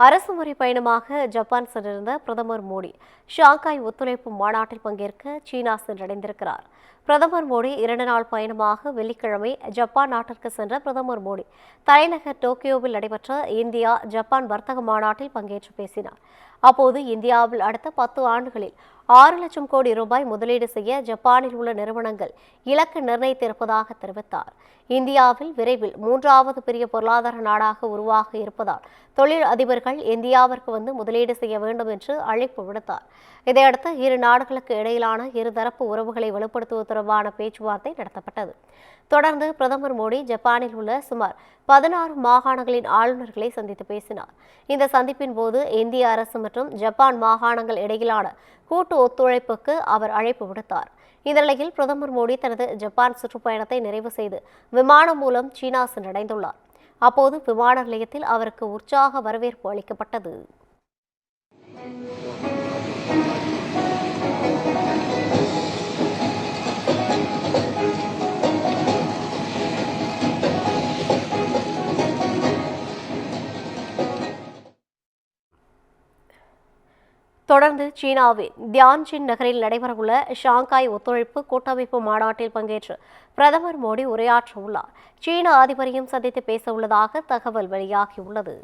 அரசுமுறை பயணமாக ஜப்பான் சென்றிருந்த பிரதமர் மோடி ஷாங்காய் ஒத்துழைப்பு மாநாட்டில் பங்கேற்க சீனா சென்றடைந்திருக்கிறார். பிரதமர் மோடி 2 நாள் பயணமாக வெள்ளிக்கிழமை ஜப்பான் நாட்டிற்கு சென்ற பிரதமர் மோடி தலைநகர் டோக்கியோவில் நடைபெற்ற இந்தியா ஜப்பான் வர்த்தக மாநாட்டில் பங்கேற்று பேசினார். அப்போது இந்தியாவில் அடுத்த 10 ஆண்டுகளில் 6 லட்சம் கோடி ரூபாய் முதலீடு செய்ய ஜப்பானில் உள்ள நிறுவனங்கள் இலக்கு நிர்ணயித்திருப்பதாக தெரிவித்தார். இந்தியாவில் விரைவில் 3வது பெரிய பொருளாதார நாடாக உருவாக இருப்பதால் தொழில் அதிபர்கள் இந்தியாவிற்கு வந்து முதலீடு செய்ய வேண்டும் என்று அழைப்பு விடுத்தார். இதையடுத்து இரு நாடுகளுக்கு இடையிலான இருதரப்பு உறவுகளை வலுப்படுத்துவது தொடர்பான பேச்சுவார்த்தை நடத்தப்பட்டது. தொடர்ந்து பிரதமர் மோடி ஜப்பானில் உள்ள சுமார் 16 மாகாணங்களின் ஆளுநர்களை சந்தித்து பேசினார். இந்த சந்திப்பின் போது இந்திய அரசு மற்றும் ஜப்பான் மாகாணங்கள் இடையிலான கூட்டு ஒத்துழைப்புக்கு அவர் அழைப்பு விடுத்தார். இந்த நிலையில் பிரதமர் மோடி தனது ஜப்பான் சுற்றுப்பயணத்தை நிறைவு செய்து விமானம் மூலம் சீனா சென்றடைந்துள்ளார். அப்போது விமான நிலையத்தில் அவருக்கு உற்சாக வரவேற்பு அளிக்கப்பட்டது. தொடர்ந்து சீனாவின் தியான்ஜின் நகரில் நடைபெறவுள்ள ஷாங்காய் ஒத்துழைப்பு கூட்டமைப்பு மாநாட்டில் பங்கேற்று பிரதமர் மோடி உரையாற்ற உள்ளார். சீன அதிபரையும் சந்தித்து பேச உள்ளதாக தகவல் வெளியாகியுள்ளது.